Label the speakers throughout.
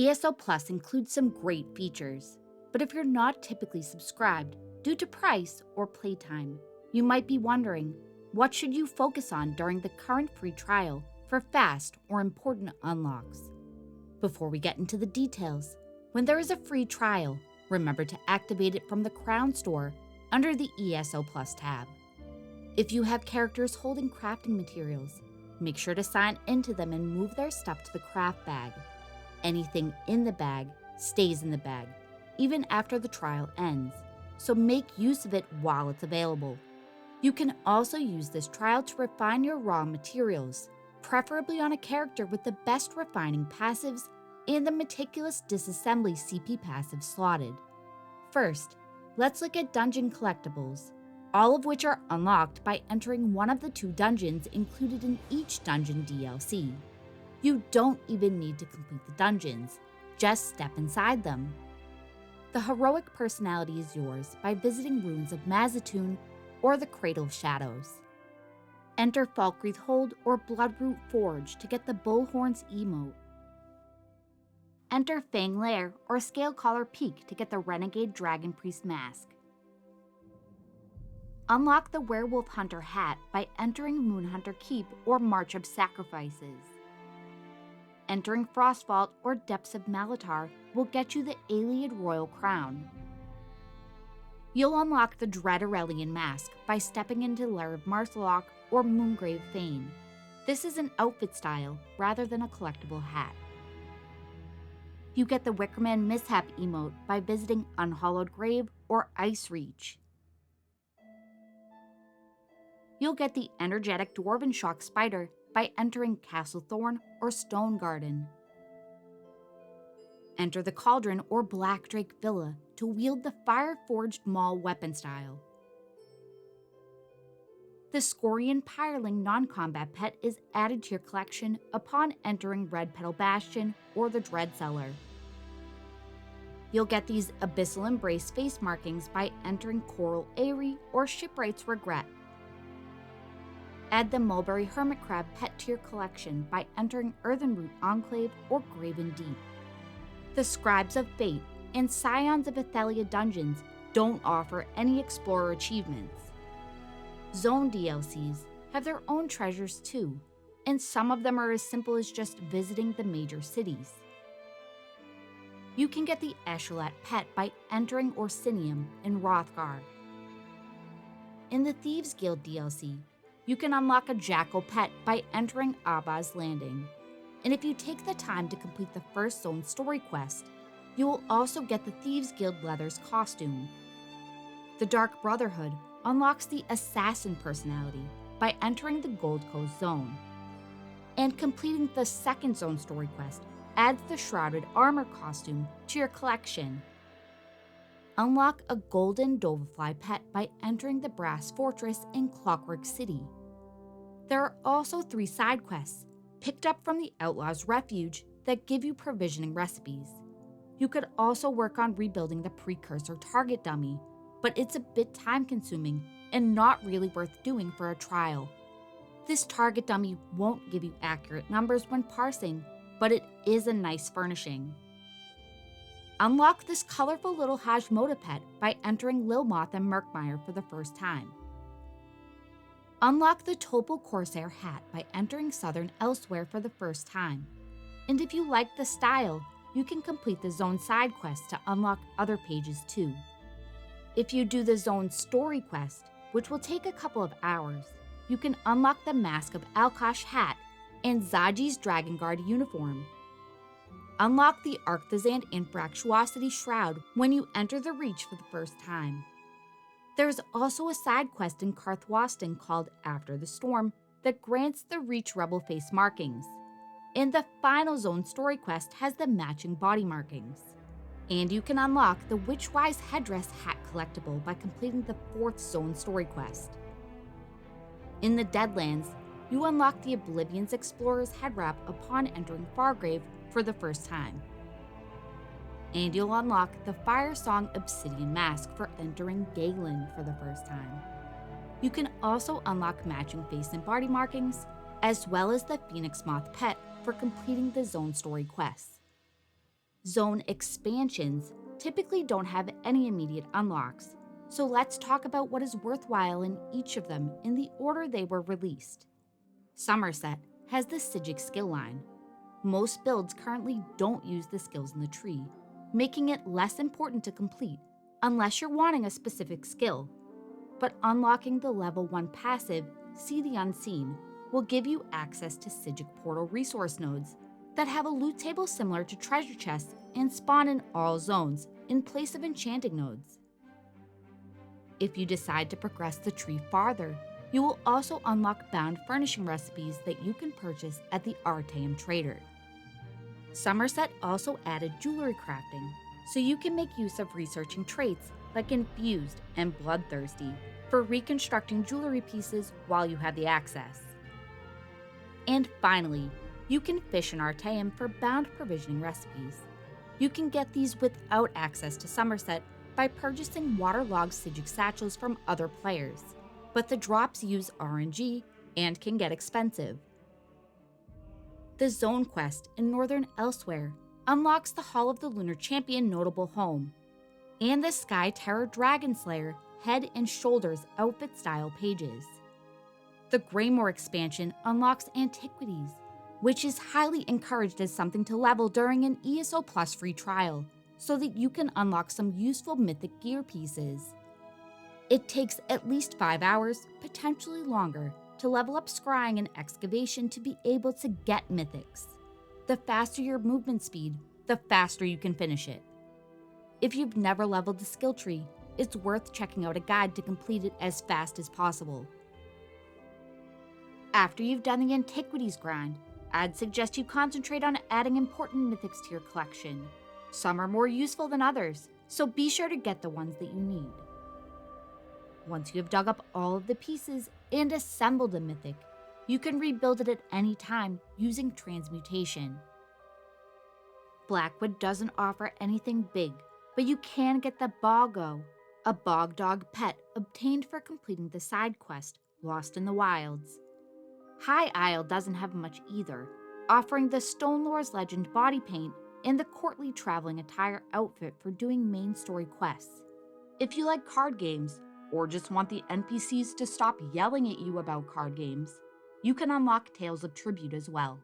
Speaker 1: ESO Plus includes some great features, but if you're not typically subscribed due to price or playtime, you might be wondering, what should you focus on during the current free trial for fast or important unlocks? Before we get into the details, when there is a free trial, remember to activate it from the Crown Store under the ESO Plus tab. If you have characters holding crafting materials, make sure to sign into them and move their stuff to the craft bag. Anything in the bag stays in the bag, even after the trial ends, so make use of it while it's available. You can also use this trial to refine your raw materials, preferably on a character with the best refining passives and the meticulous disassembly CP passive slotted. First, let's look at dungeon collectibles, all of which are unlocked by entering one of the 2 dungeons included in each dungeon DLC. You don't even need to complete the dungeons, just step inside them. The heroic personality is yours by visiting ruins of Mazatoon or the Cradle of Shadows. Enter Falkreath Hold or Bloodroot Forge to get the Bullhorns emote. Enter Fang Lair or Scalecaller Peak to get the Renegade Dragon Priest mask. Unlock the Werewolf Hunter hat by entering Moonhunter Keep or March of Sacrifices. Entering Frostvault or Depths of Malatar will get you the Ayleid Royal Crown. You'll unlock the Dread Aurelian mask by stepping into Lair of Marsalok or Moongrave Fane. This is an outfit style rather than a collectible hat. You get the Wickerman Mishap emote by visiting Unhallowed Grave or Ice Reach. You'll get the energetic Dwarven Shock Spider by entering Castle Thorn or Stone Garden. Enter the Cauldron or Black Drake Villa to wield the Fire-Forged Maul weapon style. The Scorian Pyreling non-combat pet is added to your collection upon entering Red Petal Bastion or the Dread Cellar. You'll get these Abyssal Embrace face markings by entering Coral Eyrie or Shipwright's Regret. Add the Mulberry Hermit Crab pet to your collection by entering Earthenroot Enclave or Graven Deep. The Scribes of Fate and Scions of Athelia dungeons don't offer any Explorer achievements. Zone DLCs have their own treasures too, and some of them are as simple as just visiting the major cities. You can get the Echelat pet by entering Orsinium in Wrothgar. In the Thieves Guild DLC, you can unlock a Jackal pet by entering Abba's Landing. And if you take the time to complete the first zone story quest, you will also get the Thieves Guild Leather's costume. The Dark Brotherhood unlocks the Assassin personality by entering the Gold Coast zone. And completing the second zone story quest adds the Shrouded Armor costume to your collection. Unlock a Golden Dovefly pet by entering the Brass Fortress in Clockwork City. There are also 3 side quests picked up from the Outlaw's Refuge that give you provisioning recipes. You could also work on rebuilding the Precursor target dummy, but it's a bit time-consuming and not really worth doing for a trial. This target dummy won't give you accurate numbers when parsing, but it is a nice furnishing. Unlock this colorful little Hajmoda pet by entering Lilmoth and Murkmire for the first time. Unlock the Topal Corsair hat by entering Southern Elsweyr for the first time. And if you like the style, you can complete the zone side quest to unlock other pages too. If you do the zone story quest, which will take a couple of hours, you can unlock the Mask of Alkosh hat and Zaji's Dragon Guard uniform. Unlock the Arcthazand Infractuosity Shroud when you enter the Reach for the first time. There's also a side quest in Karthwasten called After the Storm that grants the Reach Rebel face markings. And the final zone story quest has the matching body markings. And you can unlock the Witchwise Headdress hat collectible by completing the 4th zone story quest. In the Deadlands, you unlock the Oblivion's Explorer's head wrap upon entering Fargrave for the first time. And you'll unlock the Firesong Obsidian Mask for entering Galen for the first time. You can also unlock matching face and body markings, as well as the Phoenix Moth pet for completing the zone story quests. Zone expansions typically don't have any immediate unlocks, so let's talk about what is worthwhile in each of them in the order they were released. Summerset has the Psijic skill line. Most builds currently don't use the skills in the tree, making it less important to complete unless you're wanting a specific skill. But unlocking the level 1 passive, See the Unseen, will give you access to Psijic portal resource nodes that have a loot table similar to treasure chests and spawn in all zones in place of enchanting nodes. If you decide to progress the tree farther, you will also unlock bound furnishing recipes that you can purchase at the Artaeum Trader. Summerset also added jewelry crafting, so you can make use of researching traits like Infused and Bloodthirsty for reconstructing jewelry pieces while you have the access. And finally, you can fish in Artaeum for bound provisioning recipes. You can get these without access to Summerset by purchasing waterlogged Psijic satchels from other players, but the drops use RNG and can get expensive. The Zone Quest in Northern Elsweyr unlocks the Hall of the Lunar Champion notable home, and the Sky Terror Dragon Slayer head and shoulders outfit style pages. The Greymoor expansion unlocks antiquities, which is highly encouraged as something to level during an ESO Plus free trial, so that you can unlock some useful mythic gear pieces. It takes at least 5 hours, potentially longer, to level up scrying and excavation to be able to get mythics. The faster your movement speed, the faster you can finish it. If you've never leveled the skill tree, it's worth checking out a guide to complete it as fast as possible. After you've done the antiquities grind, I'd suggest you concentrate on adding important mythics to your collection. Some are more useful than others, so be sure to get the ones that you need. Once you have dug up all of the pieces and assembled a mythic, you can rebuild it at any time using transmutation. Blackwood doesn't offer anything big, but you can get the Boggo, a bog dog pet obtained for completing the side quest, Lost in the Wilds. High Isle doesn't have much either, offering the Stonelore's Legend body paint and the courtly traveling attire outfit for doing main story quests. If you like card games, or just want the NPCs to stop yelling at you about card games, you can unlock Tales of Tribute as well.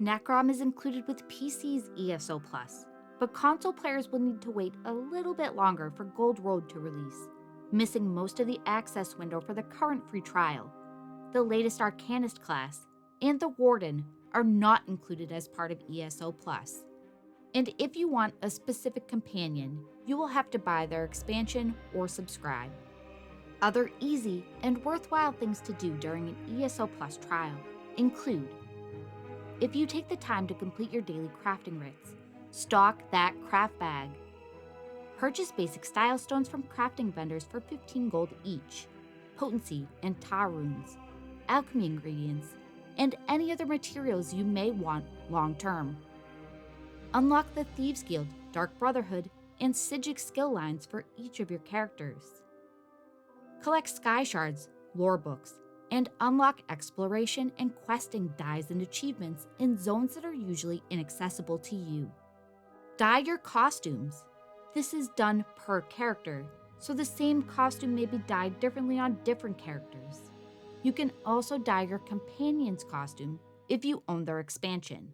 Speaker 1: Necrom is included with PC's ESO Plus, but console players will need to wait a little bit longer for Gold Road to release, missing most of the access window for the current free trial. The latest Arcanist class and the Warden are not included as part of ESO Plus. And if you want a specific companion, you will have to buy their expansion or subscribe. Other easy and worthwhile things to do during an ESO Plus trial include: if you take the time to complete your daily crafting writs, stock that craft bag. Purchase basic style stones from crafting vendors for 15 gold each, potency and tar runes, alchemy ingredients, and any other materials you may want long term. Unlock the Thieves Guild, Dark Brotherhood, and Psijic skill lines for each of your characters. Collect sky shards, lore books, and unlock exploration and questing dyes and achievements in zones that are usually inaccessible to you. Dye your costumes. This is done per character, so the same costume may be dyed differently on different characters. You can also dye your companion's costume if you own their expansion.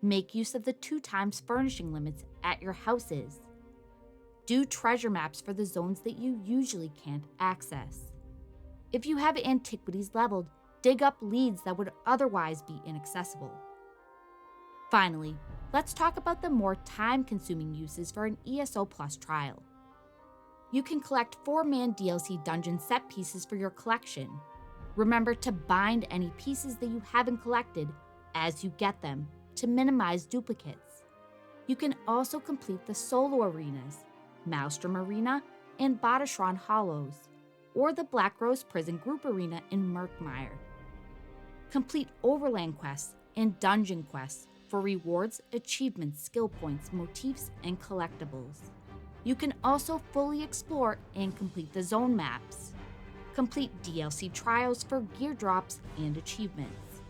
Speaker 1: Make use of the 2x furnishing limits at your houses. Do treasure maps for the zones that you usually can't access. If you have antiquities leveled, dig up leads that would otherwise be inaccessible. Finally, let's talk about the more time-consuming uses for an ESO Plus trial. You can collect 4-man DLC dungeon set pieces for your collection. Remember to bind any pieces that you haven't collected as you get them to minimize duplicates. You can also complete the solo arenas, Maelstrom Arena and Badashran Hollows, or the Black Rose Prison Group Arena in Murkmire. Complete overland quests and dungeon quests for rewards, achievements, skill points, motifs, and collectibles. You can also fully explore and complete the zone maps. Complete DLC trials for gear drops and achievements.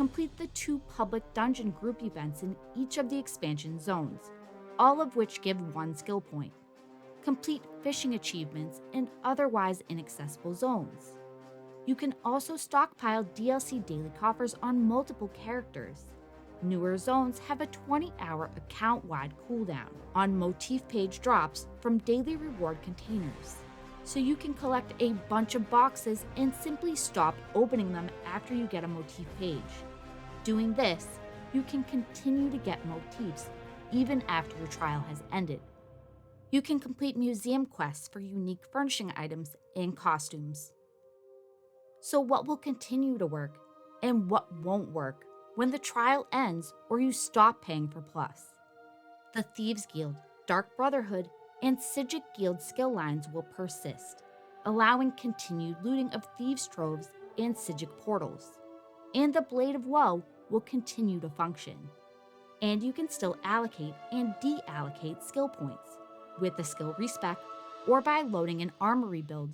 Speaker 1: complete the 2 public dungeon group events in each of the expansion zones, all of which give 1 skill point. Complete fishing achievements in otherwise inaccessible zones. You can also stockpile DLC daily coffers on multiple characters. Newer zones have a 20-hour account-wide cooldown on motif page drops from daily reward containers, so you can collect a bunch of boxes and simply stop opening them after you get a motif page. Doing this, you can continue to get motifs even after your trial has ended. You can complete museum quests for unique furnishing items and costumes. So what will continue to work and what won't work when the trial ends or you stop paying for Plus? The Thieves Guild, Dark Brotherhood, and Psijic Guild skill lines will persist, allowing continued looting of Thieves' Troves and Psijic portals. And the Blade of Woe will continue to function. And you can still allocate and deallocate skill points with a skill respec or by loading an armory build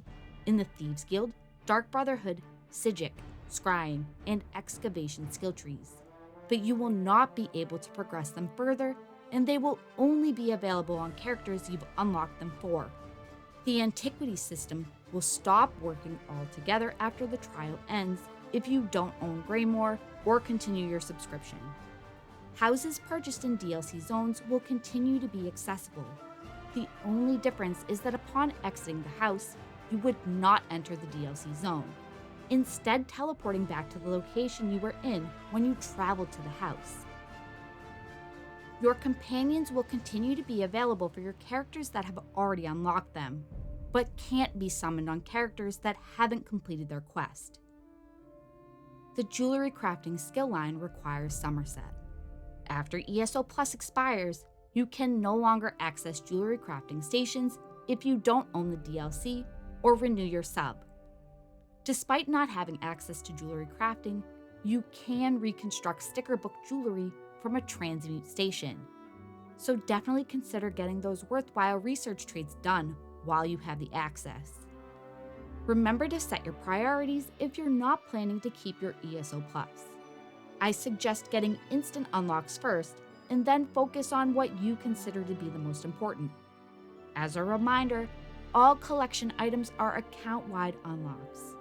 Speaker 1: in the Thieves Guild, Dark Brotherhood, Psijic, Scrying, and Excavation skill trees. But you will not be able to progress them further, and they will only be available on characters you've unlocked them for. The Antiquity system will stop working altogether after the trial ends if you don't own Greymoor or continue your subscription. Houses purchased in DLC zones will continue to be accessible. The only difference is that upon exiting the house, you would not enter the DLC zone, instead teleporting back to the location you were in when you traveled to the house. Your companions will continue to be available for your characters that have already unlocked them, but can't be summoned on characters that haven't completed their quest. The jewelry crafting skill line requires Summerset. After ESO Plus expires, you can no longer access jewelry crafting stations if you don't own the DLC or renew your sub. Despite not having access to jewelry crafting, you can reconstruct sticker book jewelry from a transmute station. So definitely consider getting those worthwhile research trades done while you have the access. Remember to set your priorities if you're not planning to keep your ESO Plus. I suggest getting instant unlocks first and then focus on what you consider to be the most important. As a reminder, all collection items are account-wide unlocks.